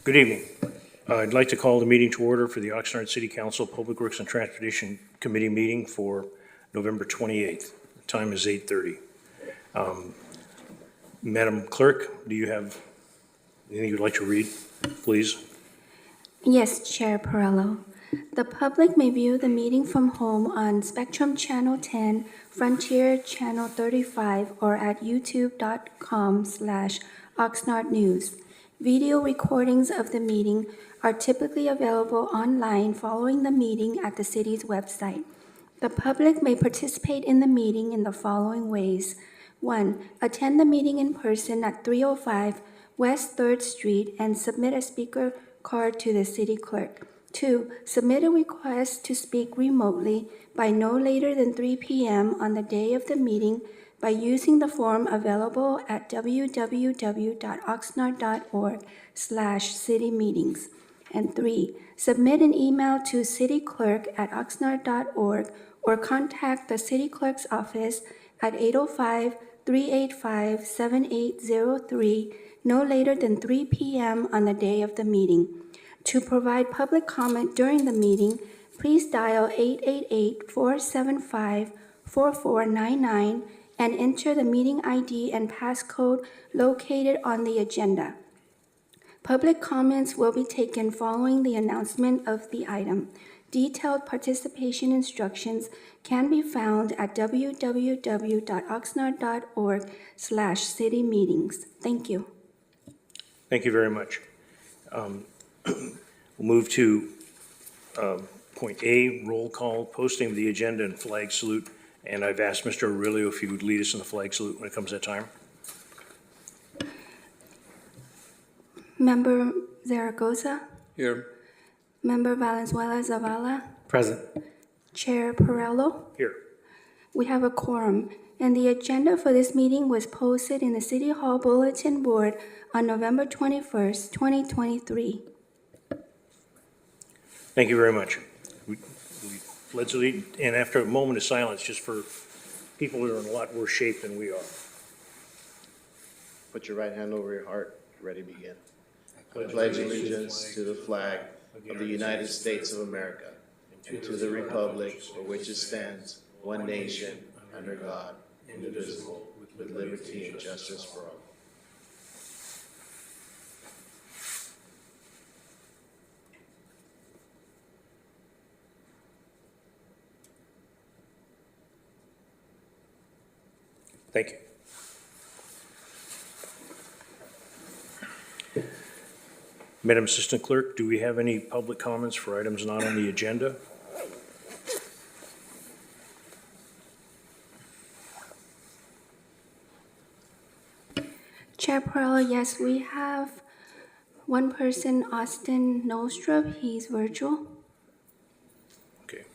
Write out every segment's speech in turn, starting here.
Good evening. I'd like to call the meeting to order for the Oxnard City Council Public Works and Transportation Committee meeting for November 28th. The time is 8:30. Madam Clerk, do you have anything you'd like to read, please? Yes, Chair Perello. The public may view the meeting from home on Spectrum Channel 10, Frontier Channel 35, or at youtube.com/Oxnard News. Video recordings of the meeting are typically available online following the meeting at the city's website. The public may participate in the meeting in the following ways. 1. Attend the meeting in person at 305 West 3rd Street and submit a speaker card to the city clerk. 2. Submit a request to speak remotely by no later than 3 p.m. on the day of the meeting by using the form available at www.oxnard.org/citymeetings. And 3. Submit an email to cityclerk@oxnard.org or contact the city clerk's office at 805-385-7803 no later than 3 p.m. on the day of the meeting. To provide public comment during the meeting, please dial 888-475-4499 and enter the meeting ID and passcode located on the agenda. Public comments will be taken following the announcement of the item. Detailed participation instructions can be found at www.oxnard.org/citymeetings. Thank you. Thank you very much. We'll move to point A, roll call, posting of the agenda and flag salute. And I've asked Mr. Aurelio if he would lead us in the flag salute when it comes to that time. Member Zaragoza? Here. Member Valenzuela Zavala? Present. Chair Perello? Here. We have a quorum, and the agenda for this meeting was posted in the City Hall Bulletin Board on November 21st, 2023. Thank you very much. Let's lead, and after a moment of silence, just for people who are in a lot worse shape than we are. Put your right hand over your heart. Ready, begin. I pledge allegiance to the flag of the United States of America and to the republic for which it stands, one nation, under God, indivisible, with liberty and justice for all. Thank you. Madam Assistant Clerk, do we have any public comments for items not on the agenda? Chair Perello, yes, we have one person, Austin Nostrup. He's virtual. Okay.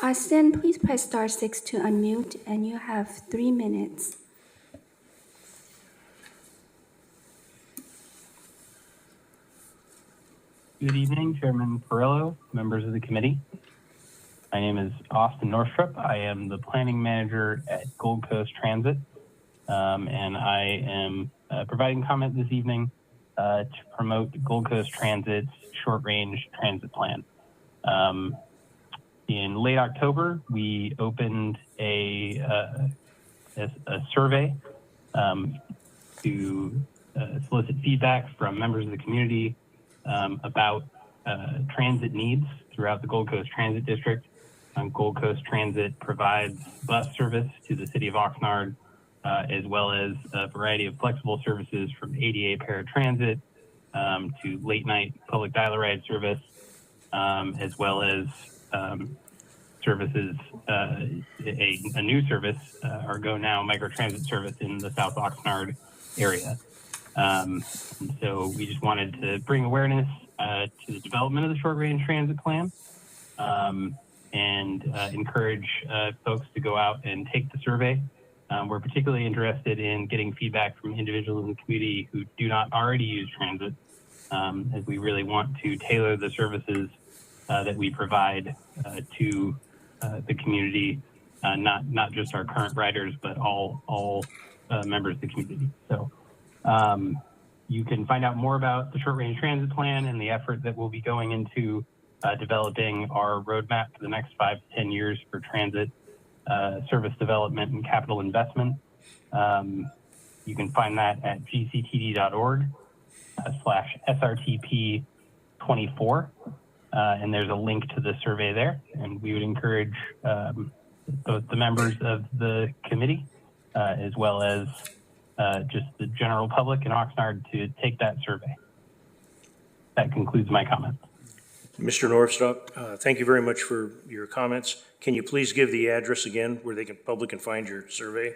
Austin, please press *6 to unmute, and you have 3 minutes. Good evening, Chairman Perello, members of the committee. My name is Austin Northrup. I am the planning manager at Gold Coast Transit, and I am providing comment this evening to promote Gold Coast Transit's short-range transit plan. In late October, we opened a survey to solicit feedback from members of the community about transit needs throughout the Gold Coast Transit District. Gold Coast Transit provides bus service to the city of Oxnard, as well as a variety of flexible services from ADA paratransit to late night public dial-a-ride service, as well as services, a new service, our Go Now microtransit service in the South Oxnard area. And so we just wanted to bring awareness to the development of the short range transit plan and encourage folks to go out and take the survey. We're particularly interested in getting feedback from individuals in the community who do not already use transit, as we really want to tailor the services that we provide to the community, not just our current riders, but all members of the community. So You can find out more about the short-range transit plan and the effort that we'll be going into developing our roadmap for the next 5 to 10 years for transit service development and capital investment. You can find that at gctd.org/SRTP24. And there's a link to the survey there. And we would encourage both the members of the committee as well as just the general public in Oxnard to take that survey. That concludes my comments. Mr. Northstock, thank you very much for your comments. Can you please give the address again where the public can find your survey?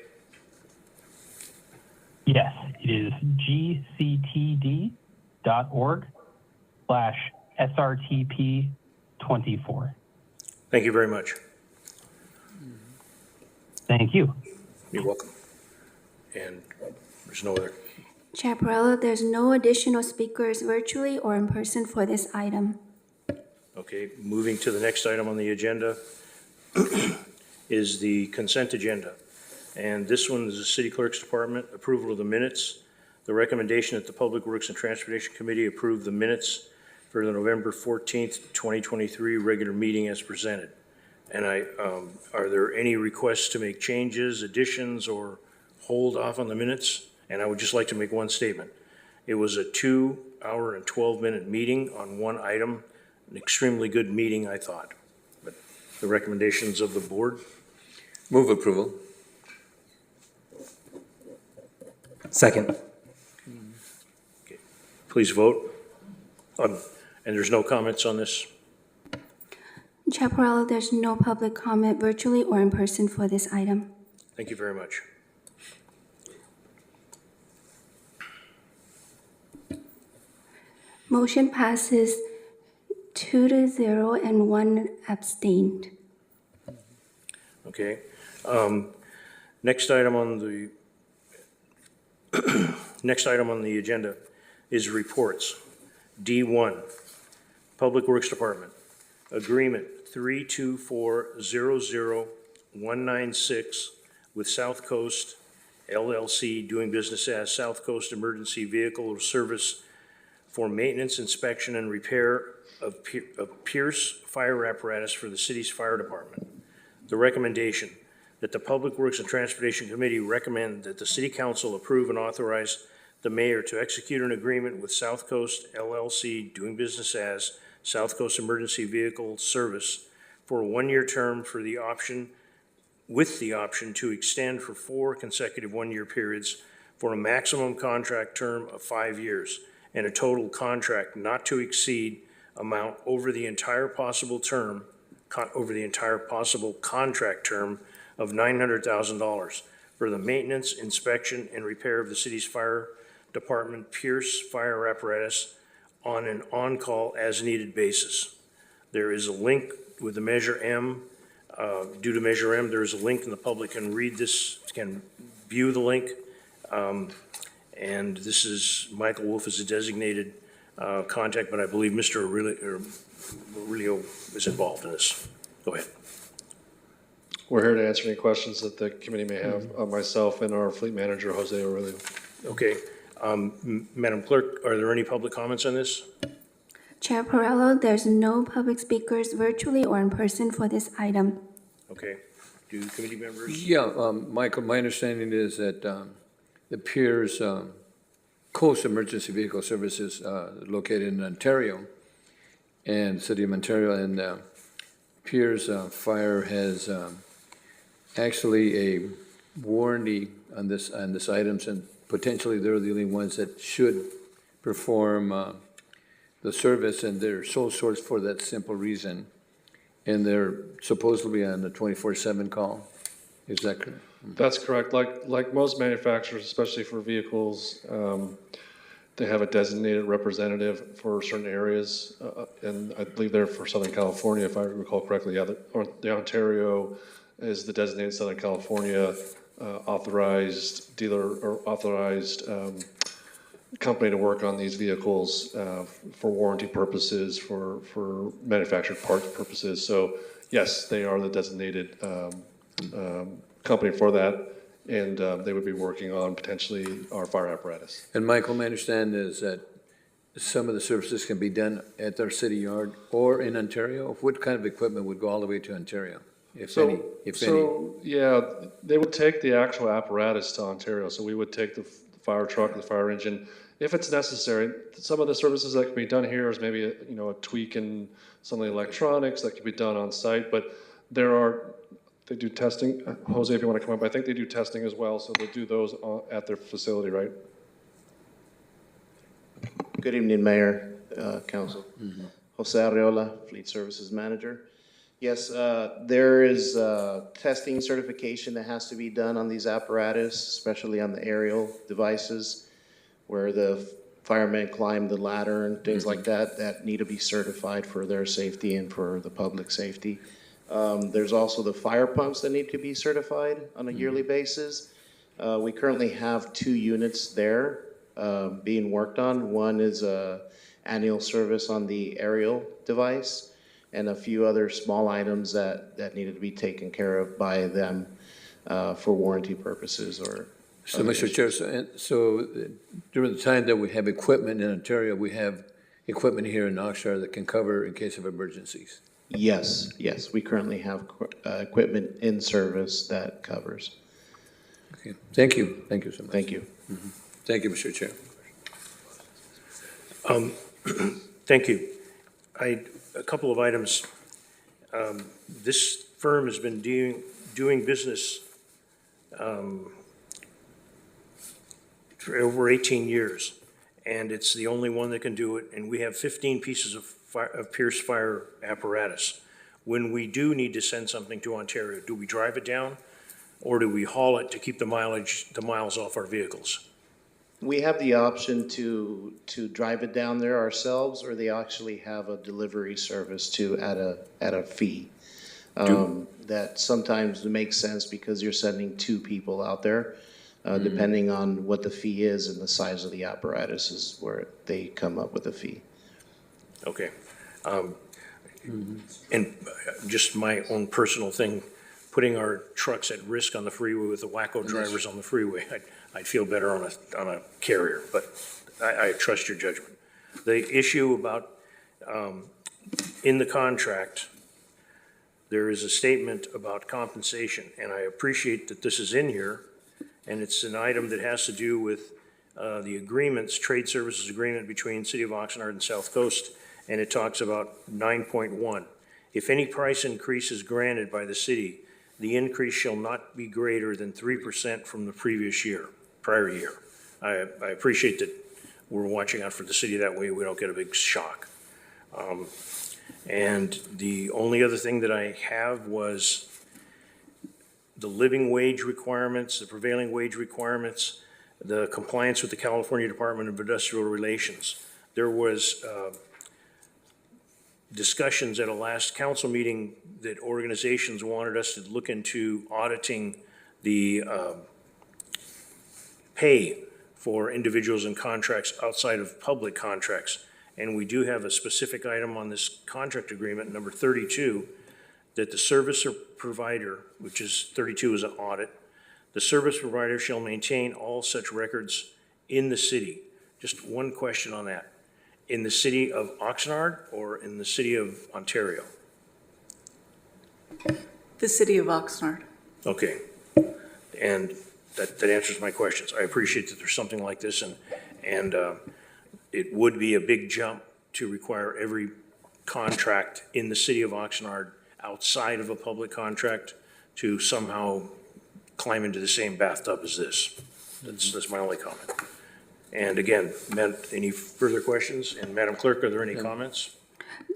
Yes, it is gctd.org/SRTP24. Thank you very much. Thank you. You're welcome. And there's no other. Chair Perrella, there's no additional speakers virtually or in person for this item. Okay, moving to the next item on the agenda is the consent agenda. And this one is the City Clerk's Department, approval of the minutes. The recommendation that the Public Works and Transportation Committee approve the minutes for the November 14th, 2023 regular meeting as presented. And are there any requests to make changes, additions, or hold off on the minutes? And I would just like to make one statement. It was a 2-hour and 12-minute meeting on one item, an extremely good meeting, I thought. But the recommendations of the board? Move approval. Second. Okay. Please vote. And there's no comments on this? Chair Perrella, there's no public comment virtually or in person for this item. Thank you very much. Motion passes 2-0 and 1 abstained. Okay. Next item on the next item on the agenda is reports. D1, Public Works Department, Agreement 324-00196 with South Coast LLC doing business as South Coast Emergency Vehicle Service for maintenance, inspection, and repair of Pierce fire apparatus for the city's fire department. The recommendation that the Public Works and Transportation Committee recommend that the City Council approve and authorize the mayor to execute an agreement with South Coast LLC doing business as South Coast Emergency Vehicle Service for a 1-year term for the option, with the option to extend for 4 consecutive 1-year periods for a maximum contract term of 5 years and a total contract not to exceed amount over the entire possible term, contract term of $900,000 for the maintenance, inspection, and repair of the city's fire department Pierce fire apparatus on an on-call as-needed basis. There is a link with the Measure M. Due to Measure M, there is a link, and the public can read this, can view the link. And this is, Michael Wolf is a designated contact, but I believe Mr. Aurelio is involved in this. Go ahead. We're here to answer any questions that the committee may have of myself and our fleet manager, Jose Aurelio. Okay. Madam Clerk, are there any public comments on this? Chair Perrella, there's no public speakers virtually or in person for this item. Okay. Do committee members? Yeah, Michael, my understanding is that the Pierce Coast Emergency Vehicle Services located in Ontario and City of Ontario, and Pierce Fire has actually a warranty on this items, and potentially they're the only ones that should perform the service, and they're sole source for that simple reason. And they're supposedly on a 24/7 call. Is that correct? That's correct. Like most manufacturers, especially for vehicles, they have a designated representative for certain areas, and I believe they're for Southern California, if I recall correctly. Yeah, the Ontario is the designated Southern California authorized dealer or authorized company to work on these vehicles for warranty purposes, for manufactured parts purposes. So yes, they are the designated company for that. and they would be working on potentially our fire apparatus. And Michael, my understanding is that some of the services can be done at their city yard or in Ontario. What kind of equipment would go all the way to Ontario, if any? Yeah, they would take the actual apparatus to Ontario, so we would take the fire truck, the fire engine, if it's necessary. Some of the services that can be done here is maybe a tweak in some of the electronics that can be done on site, but they do testing. Jose, if you want to come up, I think they do testing as well, so they'll do those at their facility, right? Good evening, Mayor, Council. Jose Arreola, Fleet Services Manager. Yes, there is testing certification that has to be done on these apparatus, especially on the aerial devices, where the firemen climb the ladder and things like that need to be certified for their safety and for the public safety. There's also the fire pumps that need to be certified on a yearly basis. We currently have 2 units there being worked on. One is a annual service on the aerial device, and a few other small items that needed to be taken care of by them for warranty purposes or. So, Mr. Chair, so during the time that we have equipment in Ontario, we have equipment here in Oxnard that can cover in case of emergencies? Yes, we currently have equipment in service that covers. Okay, thank you so much. Thank you. Thank you, Mr. Chair. Thank you. A couple of items. This firm has been doing business for over 18 years, and it's the only one that can do it, and we have 15 pieces of Pierce fire apparatus. When we do need to send something to Ontario, do we drive it down, or do we haul it to keep the miles off our vehicles? We have the option to drive it down there ourselves, or they actually have a delivery service too at a fee. That sometimes makes sense because you're sending 2 people out there. Depending on what the fee is and the size of the apparatus is where they come up with a fee. Okay. And just my own personal thing, putting our trucks at risk on the freeway with the wacko drivers on the freeway, I'd feel better on a carrier, but I trust your judgment. The issue about, in the contract, there is a statement about compensation, and I appreciate that this is in here, and it's an item that has to do with the agreements, trade services agreement between City of Oxnard and South Coast, and it talks about 9.1. If any price increase is granted by the city, the increase shall not be greater than 3% from the prior year. I appreciate that we're watching out for the city, that way we don't get a big shock. And the only other thing that I have was the living wage requirements, the prevailing wage requirements, the compliance with the California Department of Industrial Relations. There was discussions at a last council meeting that organizations wanted us to look into auditing the pay for individuals in contracts outside of public contracts. And we do have a specific item on this contract agreement, number 32, that the service provider, which is 32 is an audit, the service provider shall maintain all such records in the city. Just one question on that. In the city of Oxnard or in the city of Ontario? The city of Oxnard. Okay. And that answers my questions. I appreciate that there's something like this, and it would be a big jump to require every contract in the city of Oxnard outside of a public contract to somehow climb into the same bathtub as this. That's my only comment. And again, any further questions? And Madam Clerk, are there any comments?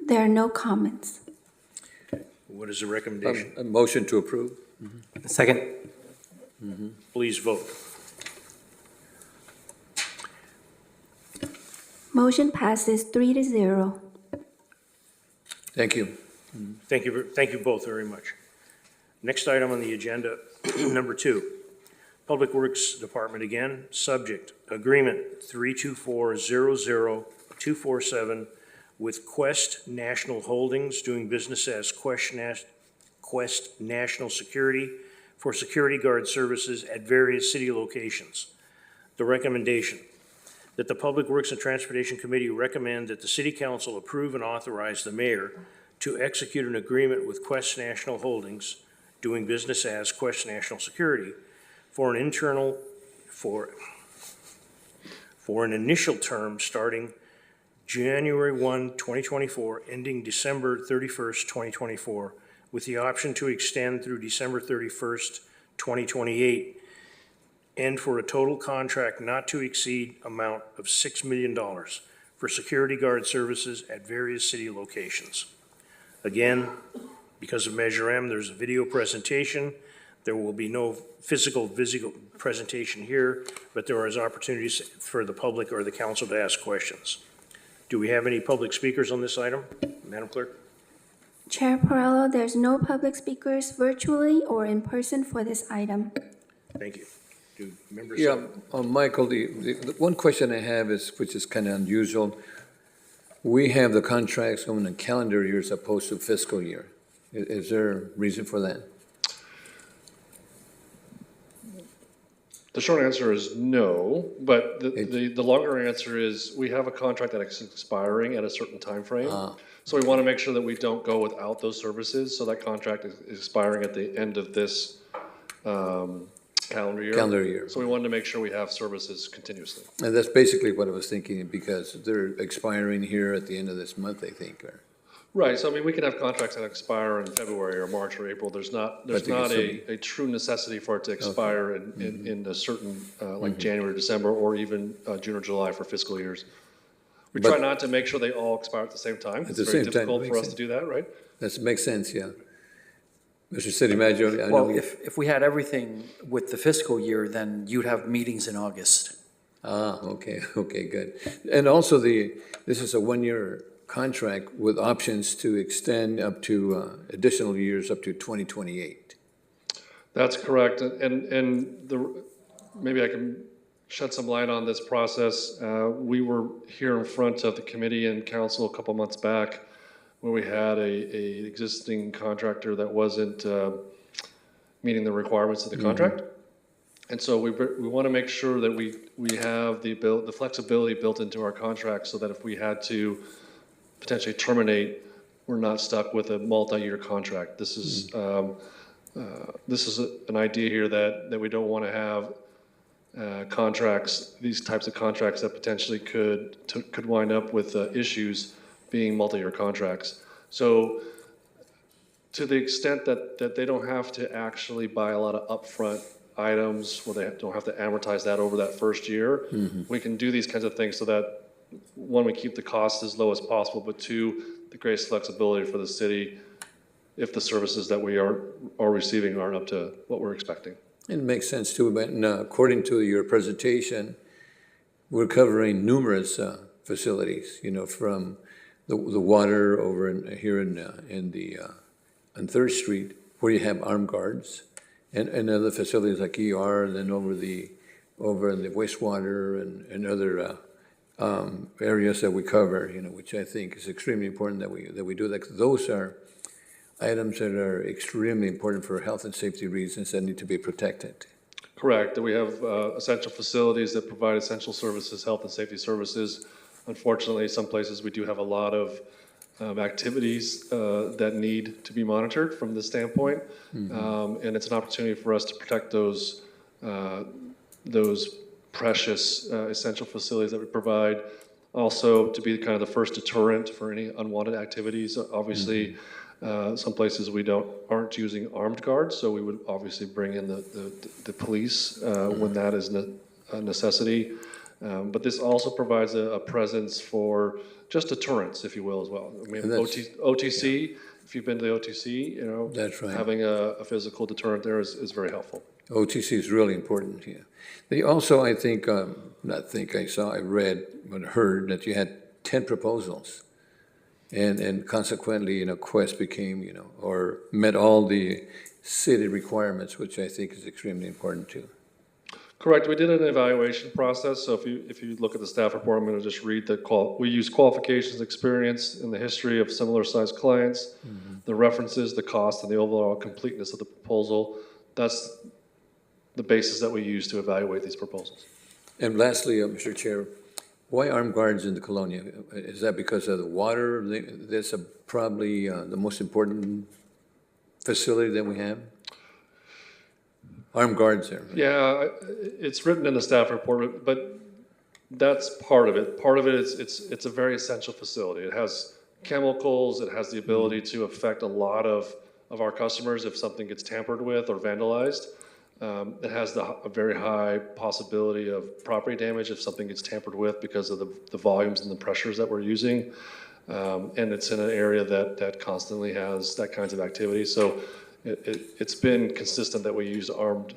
There are no comments. What is the recommendation? A motion to approve? Second. Please vote. Motion passes 3-0. Thank you. Thank you both very much. Next item on the agenda, number 2, Public Works Department again, subject, agreement 324-00247 with Quest National Holdings, doing business as Quest National Security for security guard services at various city locations. The recommendation, that the Public Works and Transportation Committee recommend that the City Council approve and authorize the mayor to execute an agreement with Quest National Holdings, doing business as Quest National Security, for an initial term starting January 1, 2024, ending December 31st, 2024, with the option to extend through December 31st, 2028, and for a total contract not to exceed amount of $6 million for security guard services at various city locations. Again, because of Measure M, there's a video presentation. There will be no physical presentation here, but there is opportunities for the public or the council to ask questions. Do we have any public speakers on this item, Madam Clerk? Chair Perrello, there's no public speakers virtually or in person for this item. Thank you. Do members? Yeah, Michael, the one question I have is, which is kind of unusual. We have the contracts going in calendar year as opposed to fiscal year. Is there a reason for that? The short answer is no, but the longer answer is we have a contract that is expiring at a certain time frame. So we want to make sure that we don't go without those services. So that contract is expiring at the end of this calendar year. Calendar year. So we wanted to make sure we have services continuously. And that's basically what I was thinking, because they're expiring here at the end of this month, I think, or. Right, so I mean, we can have contracts that expire in February or March or April. There's not a true necessity for it to expire in a certain, like January, December, or even June or July for fiscal years. We try not to make sure they all expire at the same time. It's very difficult for us to do that, right? That makes sense, yeah. Mr. City Manager, I Well, know. if we had everything with the fiscal year, then you'd have meetings in August. Okay, good. And also this is a one-year contract with options to extend up to additional years up to 2028. That's correct, maybe I can shed some light on this process. We were here in front of the committee and council a couple months back where we had a existing contractor that wasn't meeting the requirements of the contract. And so we want to make sure that we have the flexibility built into our contract so that if we had to potentially terminate, we're not stuck with a multi-year contract. This is an idea here that we don't want to have contracts, these types of contracts that potentially could wind up with issues being multi-year contracts. So to the extent that they don't have to actually buy a lot of upfront items, where they don't have to amortize that over that first year, we can do these kinds of things so that, one, we keep the cost as low as possible, but two, the greatest flexibility for the city if the services that we are receiving aren't up to what we're expecting. It makes sense too, but according to your presentation, we're covering numerous facilities, from the water over here on 3rd Street, where you have armed guards, and other facilities like ER, and then over in the wastewater and other areas that we cover, which I think is extremely important that we do that. 'Cause those are items that are extremely important for health and safety reasons that need to be protected. Correct. We have essential facilities that provide essential services, health and safety services. Unfortunately, some places we do have a lot of activities that need to be monitored from this standpoint. And it's an opportunity for us to protect those precious essential facilities that we provide. Also, to be kind of the first deterrent for any unwanted activities. Obviously, some places we aren't using armed guards, so we would obviously bring in the police when that is a necessity. But this also provides a presence for just deterrence, if you will, as well. I mean, OTC, if you've been to the OTC, That's right. having a physical deterrent there is very helpful. OTC is really important here. They also, I read, but heard that you had 10 proposals. And consequently, Quest became, or met all the city requirements, which I think is extremely important too. Correct. We did an evaluation process. So if you look at the staff report, I'm going to just read we use qualifications, experience, and the history of similar sized clients, the references, the cost, and the overall completeness of the proposal. that's the basis that we use to evaluate these proposals. And lastly, Mr. Chair, why armed guards in the Colonia? Is that because of the water? That's probably the most important facility that we have? Armed guards there. Right? Yeah, it's written in the staff report, but that's part of it. Part of it is it's a very essential facility. It has chemicals. It has the ability to affect a lot of our customers if something gets tampered with or vandalized. It has a very high possibility of property damage if something gets tampered with because of the volumes and the pressures that we're using. And it's in an area that constantly has that kinds of activity. So it's been consistent that we use armed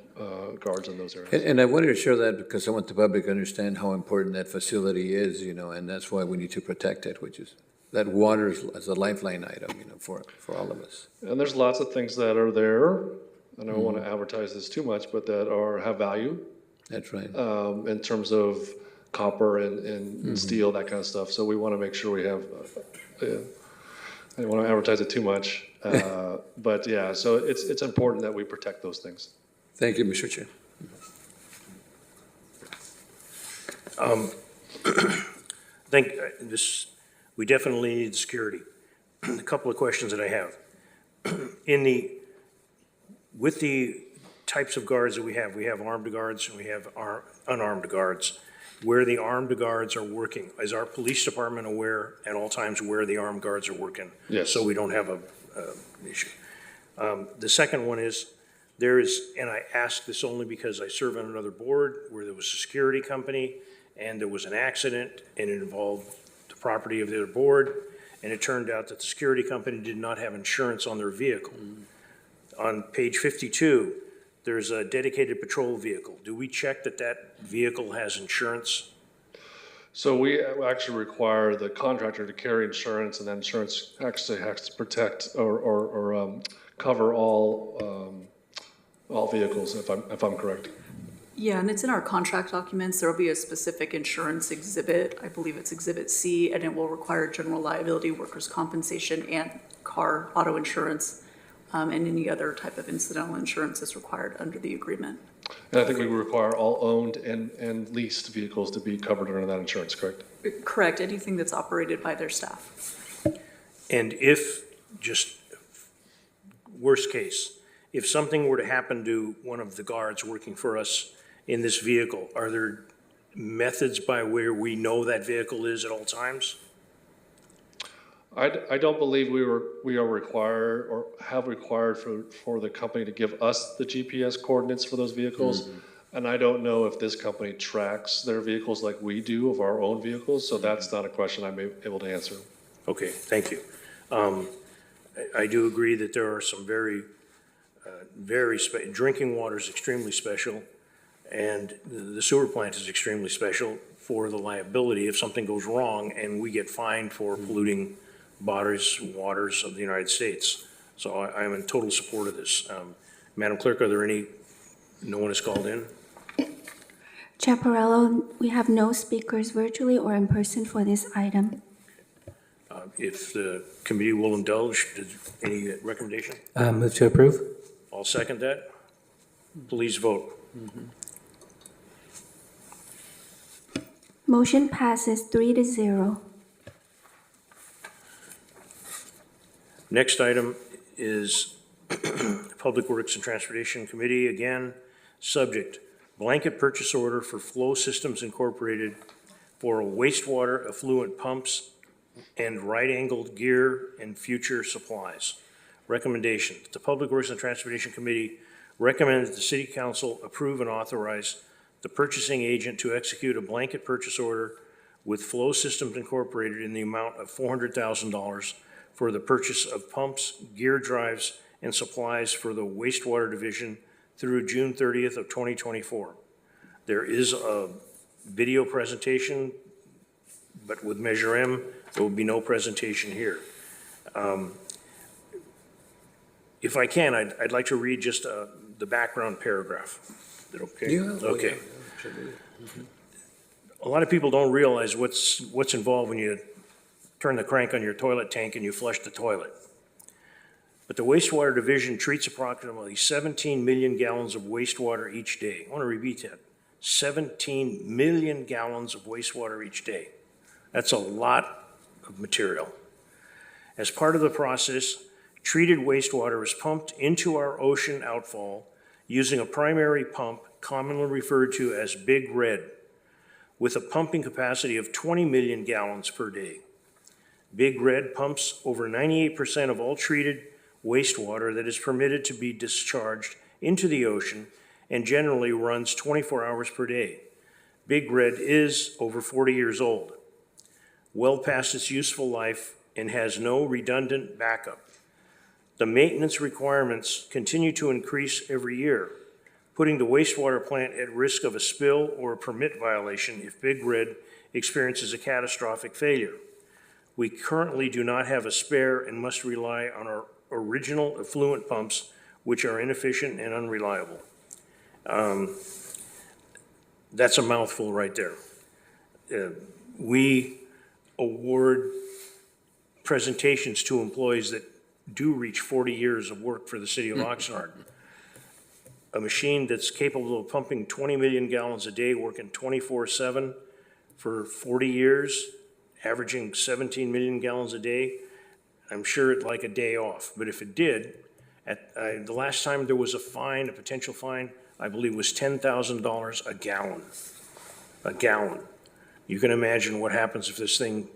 guards in those areas. And I wanted to share that because I want the public to understand how important that facility is, and that's why we need to protect it, which is that water is a lifeline item, for all of us. And there's lots of things that are there. I don't want to advertise this too much, but that have value. That's right. In terms of copper and steel, that kind of stuff. So we want to make sure we have, I don't want to advertise it too much, but yeah, so it's important that we protect those things. Thank you, Mr. Chair. I think we definitely need security. A couple of questions that I have. With the types of guards that we have armed guards and we have unarmed guards. Where the armed guards are working, is our police department aware at all times where the armed guards are working? Yes. So we don't have an issue. The second one is, and I ask this only because I serve on another board where there was a security company and there was an accident and it involved the property of their board, and it turned out that the security company did not have insurance on their vehicle. On page 52, there's a dedicated patrol vehicle. Do we check that vehicle has insurance? So we actually require the contractor to carry insurance, and then insurance actually has to protect or cover all vehicles, if I'm correct. Yeah, and it's in our contract documents. There will be a specific insurance exhibit. I believe it's Exhibit C, and it will require general liability, workers' compensation, and auto insurance, and any other type of incidental insurance is required under the agreement. And I think we require all owned and leased vehicles to be covered under that insurance, correct? Correct, anything that's operated by their staff. And if, just worst case, if something were to happen to one of the guards working for us in this vehicle, are there methods by where we know that vehicle is at all times? I don't believe we are required or have required for the company to give us the GPS coordinates for those vehicles. And I don't know if this company tracks their vehicles like we do of our own vehicles, so that's not a question I'm able to answer. Okay, thank you. I do agree that there are some drinking water is extremely special, and the sewer plant is extremely special for the liability if something goes wrong and we get fined for polluting waters of the United States. So I am in total support of this. Madam Clerk, are there no one is called in? Chaparral, we have no speakers virtually or in person for this item. If the committee will indulge, any recommendation? Move to approve. I'll second that. Please vote. Motion passes 3-0. Next item is Public Works and Transportation Committee, again, subject, blanket purchase order for Flow Systems Incorporated for wastewater effluent pumps and right-angled gear and future supplies. Recommendation, the Public Works and Transportation Committee recommends that the City Council approve and authorize the purchasing agent to execute a blanket purchase order with Flow Systems Incorporated in the amount of $400,000 for the purchase of pumps, gear drives, and supplies for the wastewater division through June 30th of 2024. There is a video presentation, but with Measure M, there will be no presentation here. If I can, I'd like to read just the background paragraph. Is that okay? Yeah. Okay. A lot of people don't realize what's involved when you turn the crank on your toilet tank and you flush the toilet. but the wastewater division treats approximately 17 million gallons of wastewater each day. I want to repeat that. 17 million gallons of wastewater each day. That's a lot of material. As part of the process, treated wastewater is pumped into our ocean outfall using a primary pump commonly referred to as Big Red, with a pumping capacity of 20 million gallons per day. Big Red pumps over 98% of all treated wastewater that is permitted to be discharged into the ocean and generally runs 24 hours per day. Big Red is over 40 years old, well past its useful life, and has no redundant backup. The maintenance requirements continue to increase every year, putting the wastewater plant at risk of a spill or a permit violation if Big Red experiences a catastrophic failure. We currently do not have a spare and must rely on our original effluent pumps, which are inefficient and unreliable. That's a mouthful right there. We award presentations to employees that do reach 40 years of work for the city of Oxnard. A machine that's capable of pumping 20 million gallons a day, working 24/7 for 40 years, averaging 17 million gallons a day, I'm sure it'd like a day off. But if it did, the last time there was a fine, a potential fine, I believe was $10,000 a gallon. A gallon. You can imagine what happens if this thing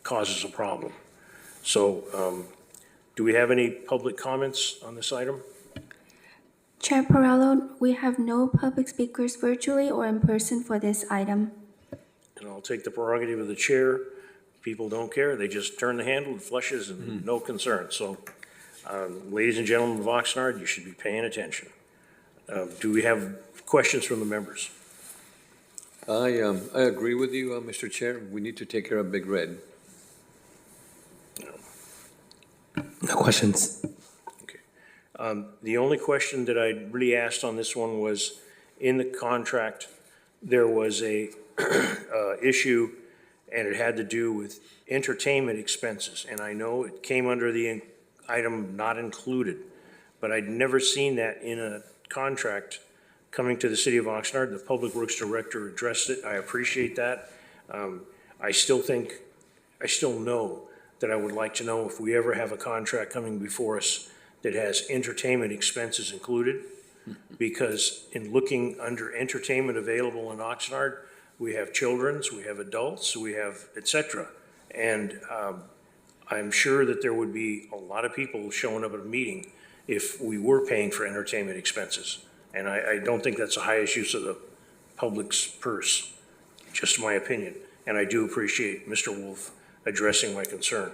causes a problem. So, do we have any public comments on this item? Chair Perrello, we have no public speakers virtually or in person for this item. And I'll take the prerogative of the chair. People don't care. They just turn the handle, it flushes, and no concern. So, ladies and gentlemen of Oxnard, you should be paying attention. Do we have questions from the members? I agree with you, Mr. Chair. We need to take care of Big Red. No questions. The only question that I really asked on this one was, in the contract, there was a issue, and it had to do with entertainment expenses. And I know it came under the item not included, but I'd never seen that in a contract coming to the city of Oxnard. The Public Works Director addressed it. I appreciate that. I still know that I would like to know if we ever have a contract coming before us that has entertainment expenses included, because in looking under entertainment available in Oxnard, we have children's, we have adults, we have et cetera. And I'm sure that there would be a lot of people showing up at a meeting if we were paying for entertainment expenses. And I don't think that's the highest use of the public's purse, just my opinion. And I do appreciate Mr. Wolf addressing my concern.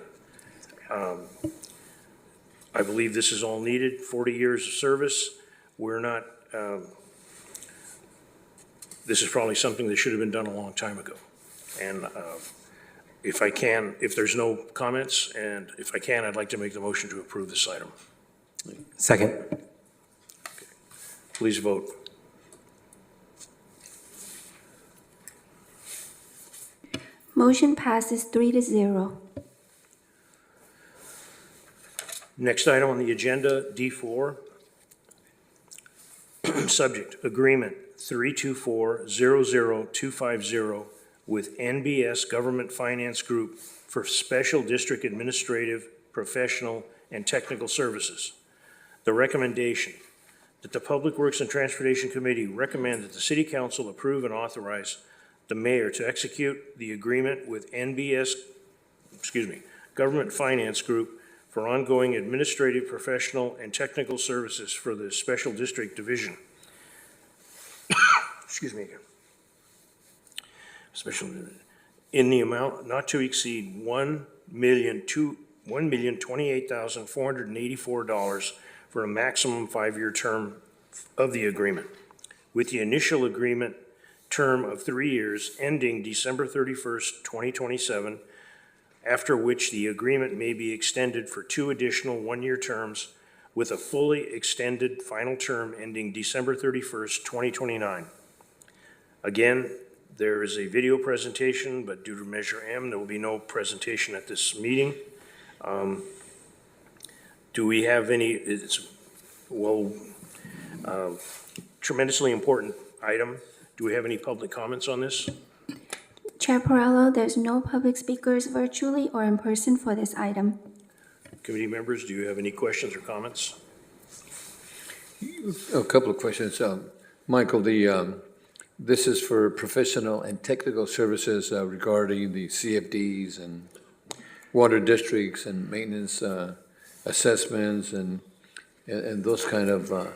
I believe this is all needed, 40 years of service. We're not, this is probably something that should have been done a long time ago. And if I can, if there's no comments, and if I can, I'd like to make the motion to approve this item. Second. Okay. Please vote. Motion passes 3-0. Next item on the agenda, D4. Subject, Agreement 324-00250 with NBS Government Finance Group for Special District Administrative, Professional, and Technical Services. The recommendation that the Public Works and Transportation Committee recommend that the City Council approve and authorize the mayor to execute the agreement with Government Finance Group for ongoing administrative, professional, and technical services for the Special District Division. Excuse me again. Special, in the amount not to exceed $1,028,484 for a maximum 5-year term of the agreement, with the initial agreement term of 3 years ending December 31st, 2027, after which the agreement may be extended for 2 additional 1-year terms with a fully extended final term ending December 31st, 2029. Again, there is a video presentation, but due to Measure M, there will be no presentation at this meeting. Do Do we have any, it's, well, tremendously important item. Do we have any public comments on this? Chair Perrello, there's no public speakers virtually or in person for this item. Committee members, do you have any questions or comments? A couple of questions. Michael, this is for professional and technical services regarding the CFDs and water districts and maintenance assessments and those kind of,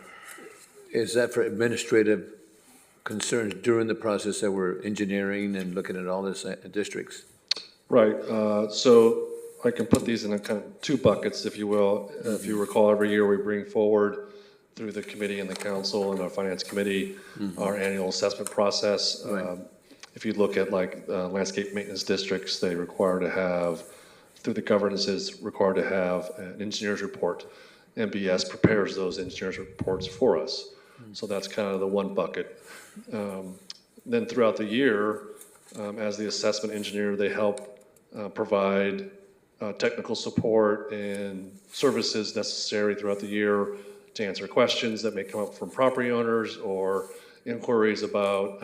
is that for administrative concerns during the process that we're engineering and looking at all these districts? Right, so I can put these in a kind of two buckets, if you will. If you recall, every year we bring forward through the committee and the council and our finance committee, our annual assessment process. Right. If you look at like landscape maintenance districts, they require to have, through the governances, required to have an engineer's report. MBS prepares those engineer's reports for us. So that's kind of the one bucket. Then throughout the year, as the assessment engineer, they help provide technical support and services necessary throughout the year to answer questions that may come up from property owners or inquiries about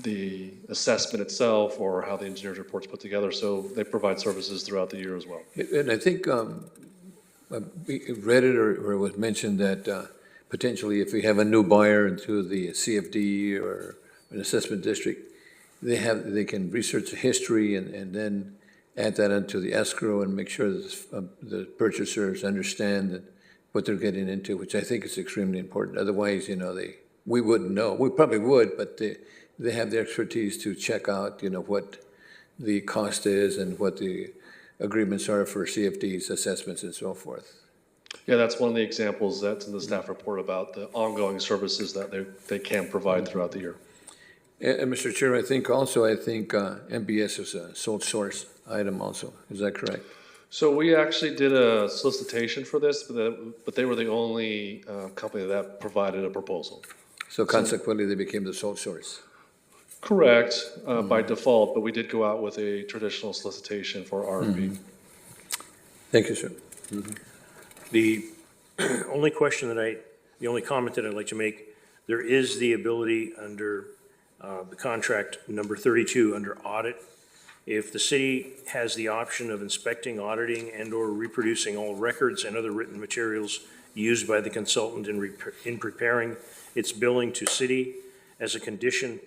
the assessment itself or how the engineer's report's put together. So they provide services throughout the year as well. And I think I read it or it was mentioned that potentially if we have a new buyer into the CFD or an assessment district, they can research the history and then add that into the escrow and make sure that the purchasers understand that what they're getting into, which I think is extremely important. Otherwise, we wouldn't know. We probably would, but they have the expertise to check out, what the cost is and what the agreements are for CFDs, assessments, and so forth. Yeah, that's one of the examples that's in the staff report about the ongoing services that they can provide throughout the year. And Mr. Chair, I think MBS is a sole source item also. Is that correct? So we actually did a solicitation for this, but they were the only company that provided a proposal. So consequently, they became the sole source. Correct, by default, but we did go out with a traditional solicitation for RFP. Thank you, sir. The only comment that I'd like to make, there is the ability under the contract number 32 under audit. If the city has the option of inspecting, auditing, and/or reproducing all records and other written materials used by the consultant in preparing its billing to city as a condition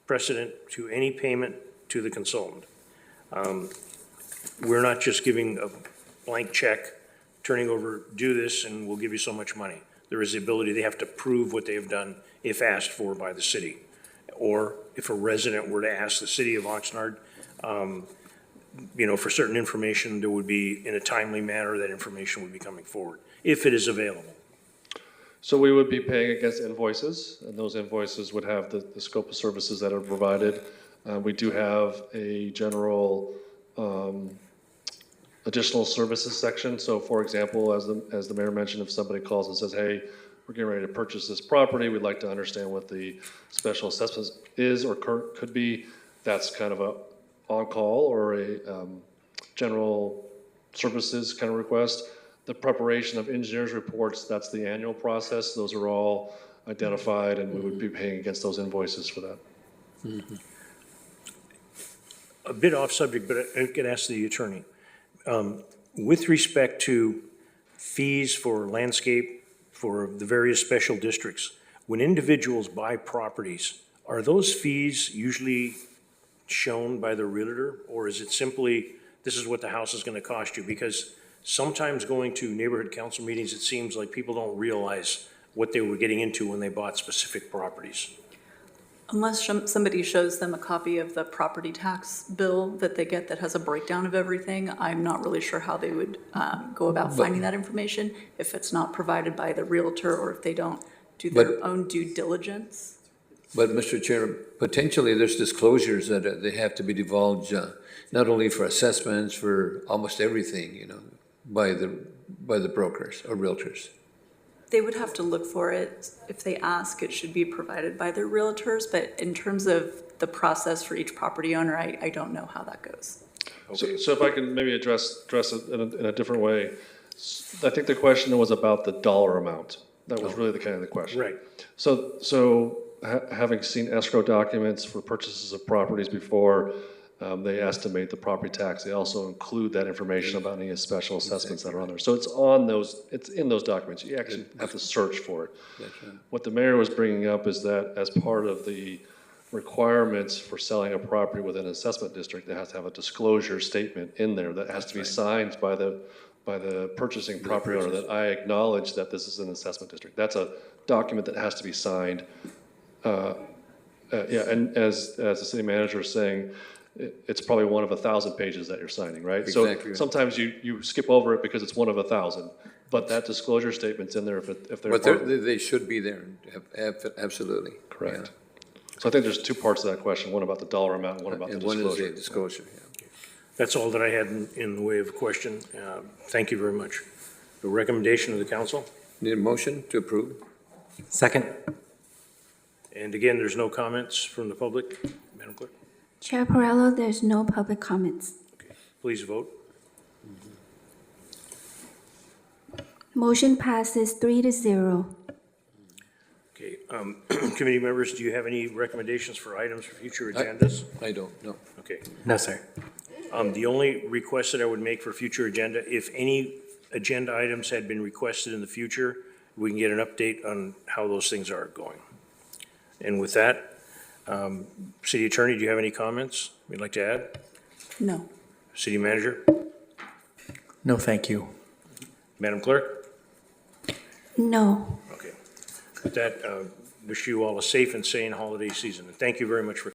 precedent to any payment to the consultant. We're not just giving a blank check, turning over, do this, and we'll give you so much money. There is the ability, they have to prove what they have done if asked for by the city. Or if a resident were to ask the city of Oxnard, for certain information, there would be, in a timely manner, that information would be coming forward, if it is available. So we would be paying against invoices, and those invoices would have the scope of services that are provided. We do have a general additional services section. So for example, as the mayor mentioned, if somebody calls and says, hey, we're getting ready to purchase this property, we'd like to understand what the special assessment is or could be, that's kind of a on-call or a general services kind of request. The preparation of engineers' reports, that's the annual process. Those are all identified, and we would be paying against those invoices for that. Mm-hmm. A bit off subject, but I could ask the attorney. With respect to fees for landscape for the various special districts, when individuals buy properties, are those fees usually shown by the realtor, or is it simply, this is what the house is going to cost you? Because sometimes going to neighborhood council meetings, it seems like people don't realize what they were getting into when they bought specific properties. Unless somebody shows them a copy of the property tax bill that they get that has a breakdown of everything, I'm not really sure how they would go about finding that information if it's not provided by the realtor or if they don't do their own due diligence. But Mr. Chair, potentially there's disclosures that they have to be divulged, not only for assessments, for almost everything, by the brokers or realtors. They would have to look for it. If they ask, it should be provided by their realtors, but in terms of the process for each property owner, I don't know how that goes. So if I can maybe address it in a different way. I think the question was about the dollar amount. That was really the kind of the question. Right. So having seen escrow documents for purchases of properties before, they estimate the property tax. They also include that information about any special assessments that are on there. So it's in those documents. You actually have to search for it. What the mayor was bringing up is that as part of the requirements for selling a property within an assessment district, it has to have a disclosure statement in there that has to be signed by the purchasing property owner, that I acknowledge that this is an assessment district. That's a document that has to be signed. Yeah, and as the city manager is saying, it's probably one of 1,000 pages that you're signing, right? Exactly. So sometimes you skip over it because it's one of 1,000, but that disclosure statement's in there if they're. But they should be there, absolutely. Correct. So I think there's two parts to that question, one about the dollar amount, and one about the And one is disclosure. the disclosure, yeah. That's all that I had in the way of a question. Thank you very much. The recommendation of the council? Need a motion to approve? Second. And again, there's no comments from the public, Madam Clerk? Chair Perrello, there's no public comments. Please vote. Motion passes 3-0. Okay, committee members, do you have any recommendations for items for future agendas? I don't, no. Okay. No, sir. The only request that I would make for future agenda, if any agenda items had been requested in the future, we can get an update on how those things are going. And with that, City Attorney, do you have any comments you'd like to add? No. City Manager? No, thank you. Madam Clerk? No. Okay. With that, wish you all a safe and sane holiday season. And thank you very much for